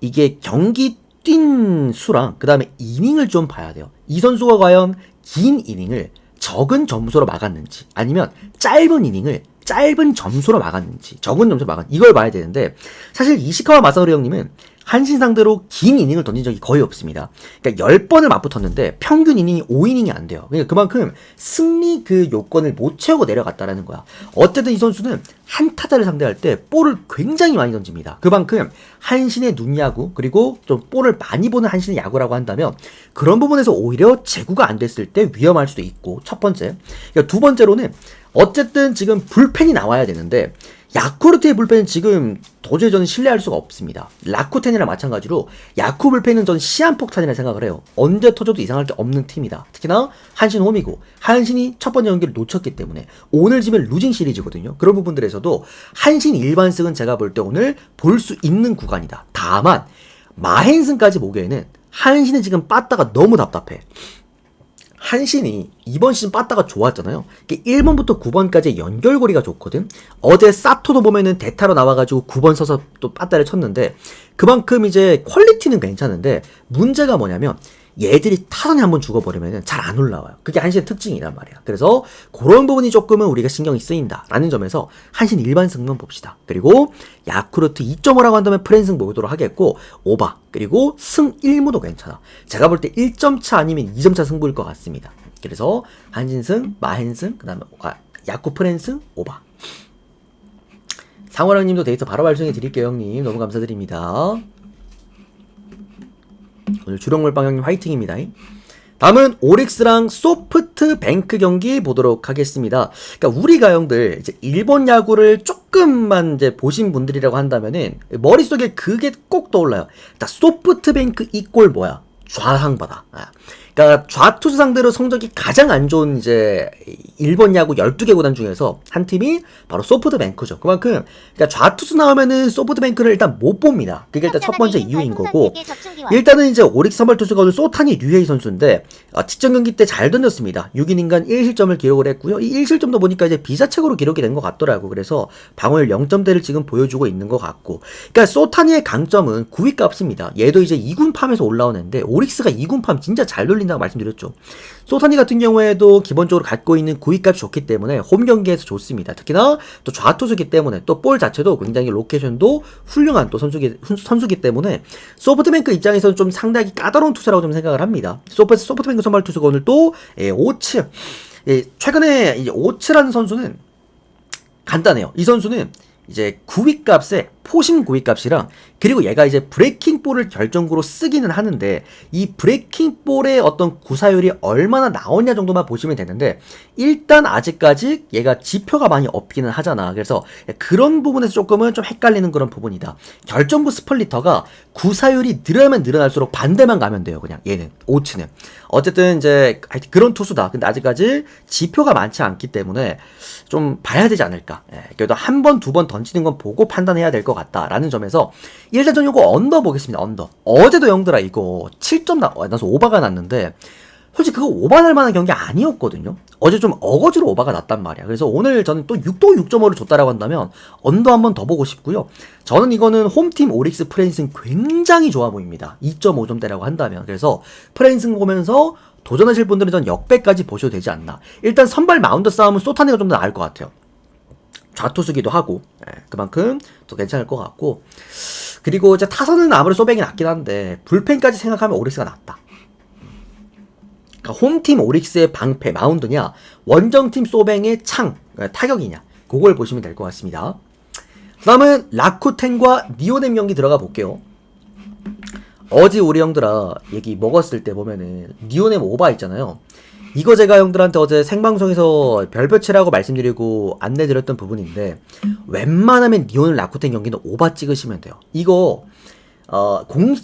이게 경기 뛴 수랑 그 다음에 이닝을 좀 봐야 돼요. 이 선수가 과연 긴 이닝을 적은 점수로 막았는지, 아니면 짧은 이닝을 짧은 점수로 막았는지, 적은 점수로 막았는지, 이걸 봐야 되는데, 사실 이시카와 마사노리 형님은 한신 상대로 긴 이닝을 던진 적이 거의 없습니다. 그러니까 10번을 맞붙었는데 평균 이닝이 5이닝이 안 돼요. 그러니까 그만큼 승리 그 요건을 못 채우고 내려갔다라는 거야. 어쨌든 이 선수는 한 타자를 상대할 때 볼을 굉장히 많이 던집니다. 그만큼 한신의 눈야구, 그리고 좀 볼을 많이 보는 한신의 야구라고 한다면 그런 부분에서 오히려 제구가 안 됐을 때 위험할 수도 있고, 첫 번째. 그러니까 두 번째로는 어쨌든 지금 불펜이 나와야 되는데, 야쿠르트의 불펜은 지금 도저히 저는 신뢰할 수가 없습니다. 라쿠텐이랑 마찬가지로 야쿠 불펜은 저는 시한폭탄이라 생각을 해요. 언제 터져도 이상할 게 없는 팀이다. 특히나 한신 홈이고, 한신이 첫 번째 경기를 놓쳤기 때문에 오늘 지면 루징 시리즈거든요. 그런 부분들에서도 한신 일반승은 제가 볼 때 오늘 볼 수 있는 구간이다. 다만 마헨승까지 보기에는 한신은 지금 빠따가 너무 답답해. 한신이 이번 시즌 빠따가 좋았잖아요. 1번부터 9번까지 연결고리가 좋거든. 어제 사토도 보면은 대타로 나와가지고 9번 서서 또 빠따를 쳤는데, 그만큼 이제 퀄리티는 괜찮은데 문제가 뭐냐면 얘들이 타선에 한번 죽어버리면은 잘 안 올라와요. 그게 한신의 특징이란 말이야. 그래서 그런 부분이 조금은 우리가 신경이 쓰인다 라는 점에서 한신 일반 승만 봅시다. 그리고 야쿠르트 2.5라고 한다면 프랜승 보도록 하겠고, 오바, 그리고 승 1무도 괜찮아. 제가 볼 때 1점 차 아니면 2점 차 승부일 것 같습니다. 그래서 한신승, 마헨승, 그 다음에 야쿠 프랜스 오바. 상호랑님도 데이터 바로 발송해 드릴게요 형님. 너무 감사드립니다. 오늘 주력물방 형님 화이팅입니다. 다음은 오릭스랑 소프트뱅크 경기 보도록 하겠습니다. 그러니까 우리가 형들 이제 일본 야구를 조금만 이제 보신 분들이라고 한다면은 머릿속에 그게 꼭 떠올라요. 자, 소프트뱅크 이 골 뭐야? 좌상바다. 그러니까 좌투수 상대로 성적이 가장 안 좋은 이제 일본 야구 12개 구단 중에서 한 팀이 바로 소프트뱅크죠. 그만큼 그러니까 좌투수 나오면은 소프트뱅크를 일단 못 봅니다. 그게 일단 첫 번째 이유인 거고, 일단은 이제 오릭스 선발 투수가 오늘 소타니 류헤이 선수인데 직전 경기 때 잘 던졌습니다. 6이닝간 1실점을 기록을 했고요. 이 1실점도 보니까 이제 비자책으로 기록이 된 것 같더라고. 그래서 방어율 0점대를 지금 보여주고 있는 것 같고, 그러니까 소타니의 강점은 9위 값입니다. 얘도 이제 2군 팜에서 올라오는데 오릭스가 2군 팜 진짜 잘 돌린다고 말씀드렸죠. 소타니 같은 경우에도 기본적으로 갖고 있는 구위값이 좋기 때문에 홈 경기에서 좋습니다. 특히나 또 좌투수기 때문에 또 볼 자체도 굉장히 로케이션도 훌륭한 또 선수기 때문에 소프트뱅크 입장에서는 좀 상당히 까다로운 투수라고 좀 생각을 합니다. 소프트뱅크 선발 투수가 오늘 또 오츠, 최근에 이제 오츠라는 선수는 간단해요. 이 선수는 이제 구위값에 포심 구위값이랑, 그리고 얘가 이제 브레이킹 볼을 결정구로 쓰기는 하는데 이 브레이킹 볼의 어떤 구사율이 얼마나 나오냐 정도만 보시면 되는데, 일단 아직까지 얘가 지표가 많이 없기는 하잖아. 그래서 그런 부분에서 조금은 좀 헷갈리는 그런 부분이다. 결정구 스플리터가 구사율이 늘어나면 늘어날수록 반대만 가면 돼요. 그냥 얘는 오츠는 어쨌든 이제 그런 투수다. 근데 아직까지 지표가 많지 않기 때문에 좀 봐야 되지 않을까. 그래도 한 번, 두 번 던지는 건 보고 판단해야 될 것 같다라는 점에서 일단 전 요거 언더 보겠습니다. 언더. 어제도 형들아 이거 7점 나서 오바가 났는데 솔직히 그거 오바 날 만한 경기 아니었거든요. 어제 좀 어거지로 오바가 났단 말이야. 그래서 오늘 저는 또 6도 6.5를 줬다라고 한다면 언더 한번 더 보고 싶고요. 저는 이거는 홈팀 오릭스 프랜승 굉장히 좋아 보입니다. 2.5점대라고 한다면. 그래서 프랜승 보면서 도전하실 분들은 전 역배까지 보셔도 되지 않나. 일단 선발 마운드 싸움은 소타니가 좀 더 나을 것 같아요. 좌투수기도 하고 그만큼 더 괜찮을 것 같고, 그리고 이제 타선은 아무래도 소뱅이 낫긴 한데 불펜까지 생각하면 오릭스가 낫다. 그러니까 홈팀 오릭스의 방패 마운드냐, 원정팀 소뱅의 창 타격이냐, 그걸 보시면 될 것 같습니다. 그 다음은 라쿠텐과 니오넴 경기 들어가 볼게요. 어제 우리 형들아 얘기 먹었을 때 보면은 니오넴 오바 있잖아요. 이거 제가 형들한테 어제 생방송에서 별표치라고 말씀드리고 안내드렸던 부분인데, 웬만하면 니오넴 라쿠텐 경기는 오바 찍으시면 돼요. 이거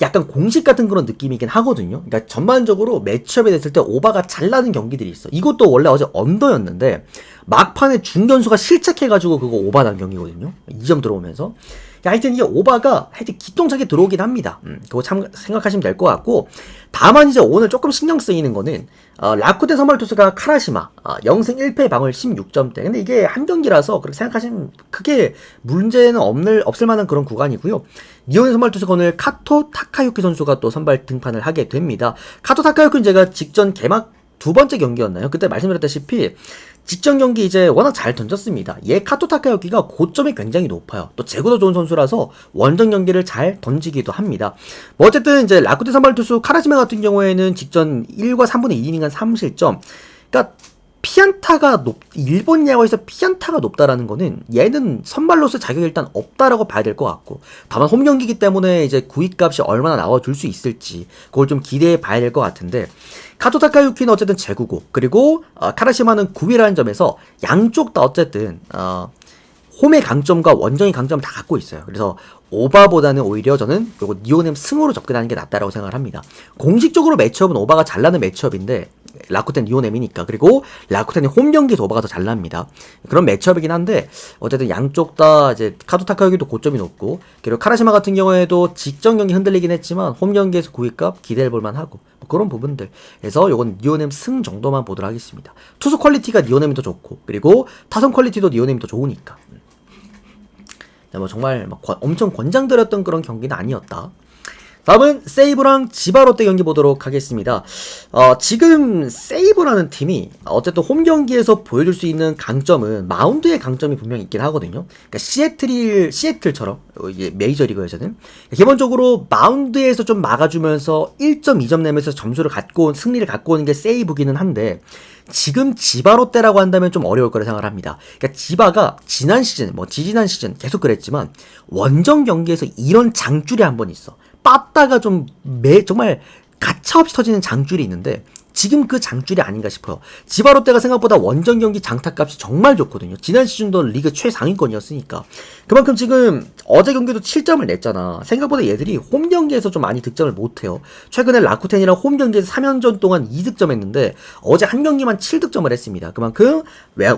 약간 공식 같은 그런 느낌이긴 하거든요. 그러니까 전반적으로 매치업이 됐을 때 오바가 잘 나는 경기들이 있어. 이것도 원래 어제 언더였는데 막판에 중견수가 실책해가지고 그거 오바 난 경기거든요. 2점 들어오면서. 하여튼 이게 오바가 하여튼 기똥차게 들어오긴 합니다. 그거 참 생각하시면 될 것 같고, 다만 이제 오늘 조금 신경 쓰이는 거는 라쿠텐 선발 투수가 카라시마 0승 1패 방어율 16점대. 근데 이게 한 경기라서 그렇게 생각하시면 크게 문제는 없을 만한 그런 구간이고요. 니오넴 선발 투수가 오늘 카토 타카유키 선수가 또 선발 등판을 하게 됩니다. 카토 타카유키는 제가 직전 개막 두 번째 경기였나요? 그때 말씀드렸다시피 직전 경기 이제 워낙 잘 던졌습니다. 얘 카토 타카유키가 고점이 굉장히 높아요. 또 제구도 좋은 선수라서 원정 경기를 잘 던지기도 합니다. 뭐 어쨌든 이제 라쿠텐 선발 투수 카라시마 같은 경우에는 직전 1과 3분의 2이닝간 3실점. 그러니까 피안타가 일본 야구에서 피안타가 높다라는 거는 얘는 선발로서 자격이 일단 없다라고 봐야 될 것 같고, 다만 홈 경기이기 때문에 이제 구위값이 얼마나 나와줄 수 있을지 그걸 좀 기대해 봐야 될 것 같은데, 카토 타카유키는 어쨌든 제구고, 그리고 카라시마는 9위라는 점에서 양쪽 다 어쨌든 홈의 강점과 원정의 강점을 다 갖고 있어요. 그래서 오바보다는 오히려 저는 요거 니오넴 승으로 접근하는 게 낫다라고 생각을 합니다. 공식적으로 매치업은 오바가 잘 나는 매치업인데 라쿠텐 니오넴이니까, 그리고 라쿠텐이 홈 경기에서 오바가 더 잘 납니다. 그런 매치업이긴 한데 어쨌든 양쪽 다 이제 카토 타카유키도 고점이 높고, 그리고 카라시마 같은 경우에도 직전 경기 흔들리긴 했지만 홈 경기에서 구위값 기대해 볼 만하고, 뭐 그런 부분들. 그래서 요건 니오넴 승 정도만 보도록 하겠습니다. 투수 퀄리티가 니오넴이 더 좋고, 그리고 타선 퀄리티도 니오넴이 더 좋으니까. 뭐 정말 막 엄청 권장드렸던 그런 경기는 아니었다. 다음은 세이브랑 지바롯데 경기 보도록 하겠습니다. 지금 세이브라는 팀이 어쨌든 홈 경기에서 보여줄 수 있는 강점은 마운드의 강점이 분명히 있긴 하거든요. 그러니까 시애틀처럼 이게 메이저리그에서는 기본적으로 마운드에서 좀 막아주면서 1.2점 내면서 승리를 갖고 오는 게 세이브기는 한데 지금 지바롯데라고 한다면 좀 어려울 거라 생각을 합니다. 그러니까 지바가 지난 시즌, 지지난 시즌 계속 그랬지만 원정 경기에서 이런 장줄이 한 번 있어. 빠따가 정말 가차없이 터지는 장줄이 있는데 지금 그 장줄이 아닌가 싶어요. 지바롯데가 생각보다 원정 경기 장타값이 정말 좋거든요. 지난 시즌도 리그 최상위권이었으니까. 그만큼 지금 어제 경기도 7점을 냈잖아. 생각보다 얘들이 홈 경기에서 좀 많이 득점을 못해요. 최근에 라쿠텐이랑 홈 경기에서 3연전 동안 2득점 했는데 어제 한 경기만 7득점을 했습니다. 그만큼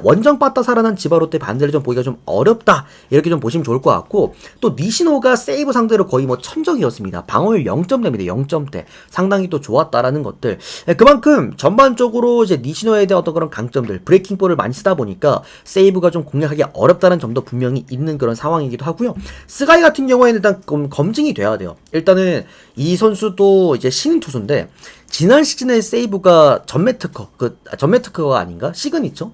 원정 빠따 살아난 지바롯데 반대를 좀 보기가 좀 어렵다. 이렇게 좀 보시면 좋을 것 같고 또 니시노가 세이브 상대로 거의 천적이었습니다. 방어율 0점대입니다. 0점대. 상당히 또 좋았다라는 것들. 그만큼 전반적으로 이제 니시노에 대한 어떤 그런 강점들, 브레이킹볼을 많이 쓰다 보니까 세이브가 좀 공략하기 어렵다는 점도 분명히 있는 그런 상황이기도 하고요. 스가이 같은 경우에는 일단 검증이 돼야 돼요. 일단은 이 선수도 이제 신인 투수인데 지난 시즌에 세이브가 전매특허가 아닌가? 시그니처?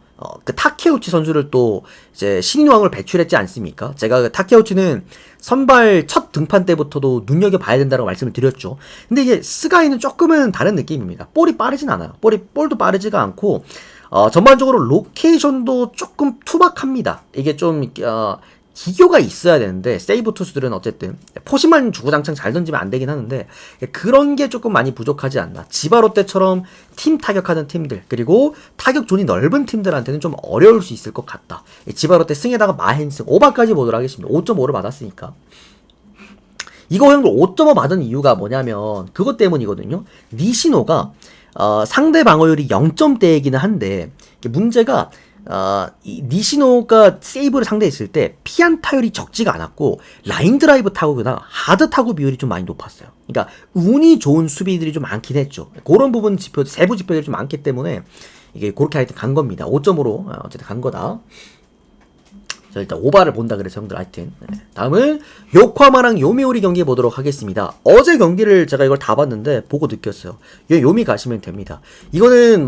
타케우치 선수를 또 이제 신인왕을 배출했지 않습니까? 제가 타케우치는 선발 첫 등판 때부터도 눈여겨봐야 된다고 말씀을 드렸죠. 근데 이게 스가이는 조금은 다른 느낌입니다. 볼이 빠르진 않아요. 볼도 빠르지가 않고, 전반적으로 로케이션도 조금 투박합니다. 이게 좀, 기교가 있어야 되는데 세이브 투수들은 어쨌든 포심만 주구장창 잘 던지면 안 되긴 하는데 그런 게 조금 많이 부족하지 않나. 지바롯데처럼 팀 타격하는 팀들 그리고 타격 존이 넓은 팀들한테는 좀 어려울 수 있을 것 같다. 지바롯데 승에다가 마헨승 오바까지 보도록 하겠습니다. 5.5를 받았으니까. 이거 형들 5.5 받은 이유가 뭐냐면 그것 때문이거든요. 니시노가 상대 방어율이 0점대이기는 한데 문제가 이 니시노가 세이브를 상대했을 때 피안 타율이 적지가 않았고 라인 드라이브 타구나 하드 타구 비율이 좀 많이 높았어요. 그러니까 운이 좋은 수비들이 좀 많긴 했죠. 그런 부분 세부 지표들이 좀 많기 때문에 이게 그렇게 하여튼 간 겁니다. 5점으로 어쨌든 간 거다. 자, 일단 오바를 본다 그래서 형들 하여튼. 다음은 요코하마랑 요미우리 경기 보도록 하겠습니다. 어제 경기를 제가 이걸 다 봤는데 보고 느꼈어요. 요미 가시면 됩니다. 이거는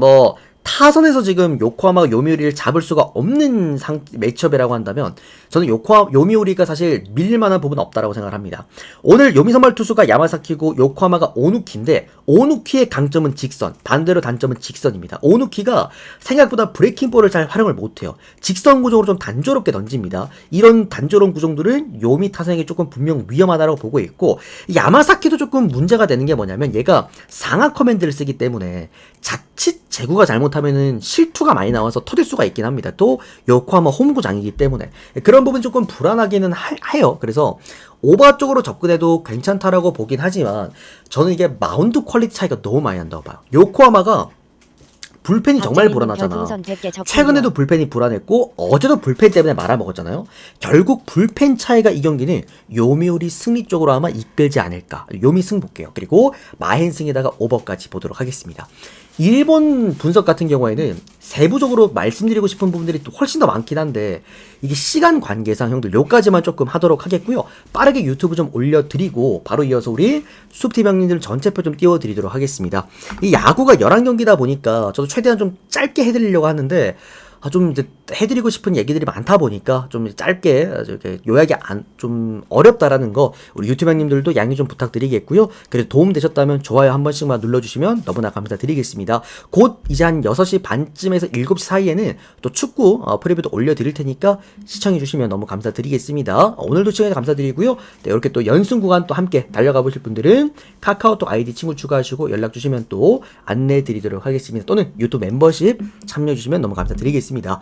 타선에서 지금 요코하마가 요미우리를 잡을 수가 없는 매치업이라고 한다면 저는 요미우리가 사실 밀릴만한 부분은 없다라고 생각을 합니다. 오늘 요미 선발 투수가 야마사키고 요코하마가 오누키인데 오누키의 강점은 직선, 반대로 단점은 직선입니다. 오누키가 생각보다 브레이킹볼을 잘 활용을 못해요. 직선 구종으로 좀 단조롭게 던집니다. 이런 단조로운 구종들은 요미 타선에게 조금 분명 위험하다고 보고 있고 야마사키도 조금 문제가 되는 게 뭐냐면 얘가 상하 커맨드를 쓰기 때문에 자칫 제구가 잘못하면은 실투가 많이 나와서 터질 수가 있긴 합니다. 또 요코하마 홈구장이기 때문에 그런 부분 조금 불안하기는 해요. 그래서 오바 쪽으로 접근해도 괜찮다라고 보긴 하지만 저는 이게 마운드 퀄리티 차이가 너무 많이 난다고 봐요. 요코하마가 불펜이 정말 불안하잖아. 최근에도 불펜이 불안했고 어제도 불펜 때문에 말아먹었잖아요. 결국 불펜 차이가 이 경기는 요미우리 승리 쪽으로 아마 이끌지 않을까. 요미 승 볼게요. 그리고 마헨승에다가 오버까지 보도록 하겠습니다. 일본 분석 같은 경우에는 세부적으로 말씀드리고 싶은 부분들이 또 훨씬 더 많긴 한데 이게 시간 관계상 형들 요까지만 조금 하도록 하겠고요. 빠르게 유튜브 좀 올려드리고 바로 이어서 우리 숲TV 형님들 전체표 좀 띄워드리도록 하겠습니다. 이 야구가 11경기다 보니까 저도 최대한 좀 짧게 해드리려고 하는데 좀 이제 해드리고 싶은 얘기들이 많다 보니까 좀 짧게 요약이 좀 어렵다라는 거 우리 유튜브 형님들도 양해 좀 부탁드리겠고요. 그래도 도움 되셨다면 좋아요 한 번씩만 눌러주시면 너무나 감사드리겠습니다. 곧 이제 한 6시 반쯤에서 7시 사이에는 또 축구 프리뷰도 올려드릴 테니까 시청해주시면 너무 감사드리겠습니다. 오늘도 시청해서 감사드리고요. 네, 이렇게 또 연승 구간 또 함께 달려가 보실 분들은 카카오톡 아이디 친구 추가하시고 연락주시면 또 안내해드리도록 하겠습니다. 또는 유튜브 멤버십 참여해주시면 너무 감사드리겠습니다. 고맙습니다.